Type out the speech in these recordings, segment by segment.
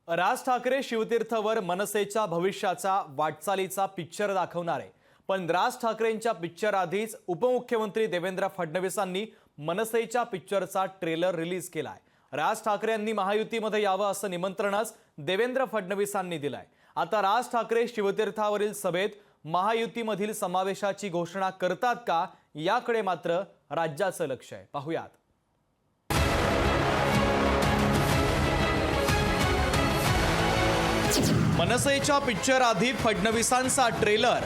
राज ठाकरे शिवतीर्थवर मनसेच्या भविष्याचा वाटचालीचा पिक्चर दाखवणार आहे। पण राज ठाकरेंच्या पिक्चर आधीच उपमुख्यमंत्री देवेंद्र फडणवीसांनी मनसेच्या पिक्चरचा ट्रेलर रिलीज केलाय। राज ठाकरे यांनी महायुतीमध्ये यावं असं निमंत्रणच देवेंद्र फडणवीसांनी दिलंय। आता राज ठाकरे शिवतीर्थावरील सभेत महायुतीमधील समावेशाची घोषणा करतात का, याकडे मात्र राज्याचं लक्ष आहे। पाहूयात। मनसेच्या पिक्चर आधी फडणवीसांचा ट्रेलर।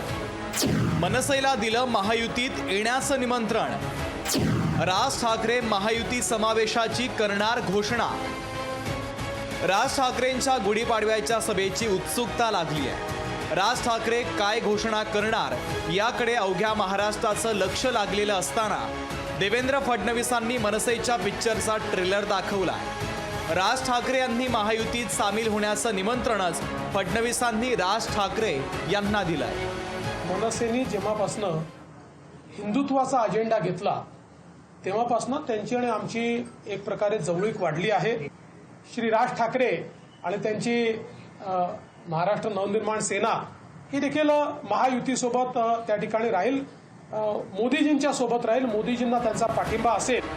मनसेला दिलं महायुतीत येण्याचं निमंत्रण। राज ठाकरे महायुती समावेशाची करणार घोषणा। राज ठाकरेंच्या गुढीपाडव्याच्या सभेची उत्सुकता लागली आहे। राज ठाकरे काय घोषणा करणार याकडे अवघ्या महाराष्ट्राचं लक्ष लागलेलं असताना देवेंद्र फडणवीसांनी मनसेच्या पिक्चरचा ट्रेलर दाखवलाय। राज ठाकरे यांनी महायुतीत सामील होण्याचं निमंत्रणच फडणवीसांनी राज ठाकरे यांना दिलंय। मनसेने जेव्हापासून हिंदुत्वाचा अजेंडा घेतला तेव्हापासून त्यांची आणि आमची एक प्रकारे जवळीक वाढली आहे। श्री राज ठाकरे आणि त्यांची महाराष्ट्र नवनिर्माण सेना ही देखील महायुतीसोबत त्या ठिकाणी राहील, मोदीजींच्या सोबत राहील, मोदीजींना त्यांचा पाठिंबा असेल।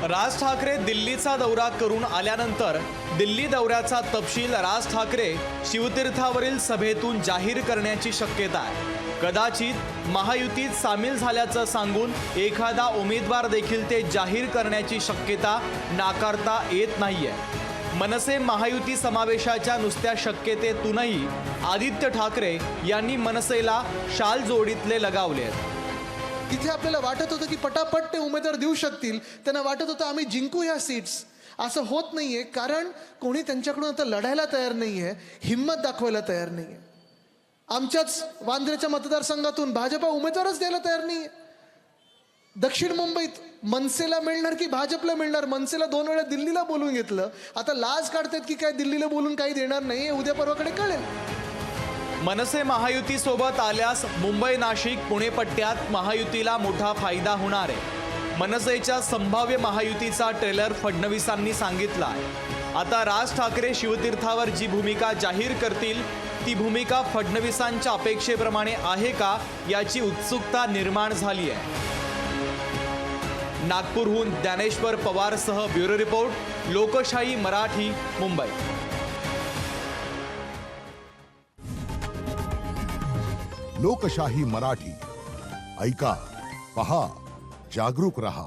राज ठाकरे दिल्लीचा दौरा करून आल्यानंतर दिल्ली दौऱ्याचा तपशील राज ठाकरे शिवतीर्थावरील सभेतून जाहीर करण्याची शक्यता आहे। कदाचित महायुतीत सामील झाल्याचं सांगून एखादा उमेदवार देखील ते जाहीर करण्याची शक्यता नाकारता येत नाहीये। मनसे महायुती समावेशाच्या नुसत्या शक्यतेतूनही आदित्य ठाकरे यांनी मनसेला शाल जोडीतले लगावले। तिथे आपल्याला वाटत होतं की पटापट ते उमेदवार देऊ शकतील, त्यांना वाटत होतं आम्ही जिंकू या सीट्स। असं होत नाहीये, कारण कोणी त्यांच्याकडून आता लढायला तयार नाहीये, हिम्मत दाखवायला तयार नाहीये। आमच्याच वांद्र्याच्या मतदारसंघातून भाजपा उमेदवारच द्यायला तयार नाहीये। दक्षिण मुंबईत मनसेला मिळणार की भाजपला मिळणार, मनसेला 2 वेळा दिल्लीला बोलून घेतलं, आता लाज काढतात की काय दिल्लीला बोलून काही देणार नाही, उद्या परवाकडे कळेल। मनसे महायुती सोबत आल्यास मुंबई नाशिक पुणे पट्ट्यात महायुतीला मोठा फायदा होणार आहे। मनसेच्या संभाव्य महायुतीचा ट्रेलर फडणवीसांनी सांगितला आहे। आता राज ठाकरे शिवतीर्थावर जी भूमिका जाहीर करतील ती भूमिका फडणवीसांच्या अपेक्षेप्रमाणे आहे का याची उत्सुकता निर्माण झाली आहे। नागपूरहून ज्ञानेश्वर पवारसह ब्युरो रिपोर्ट, लोकशाही मराठी, मुंबई। लोकशाही मराठी ऐका, पहा, जागरूक रहा।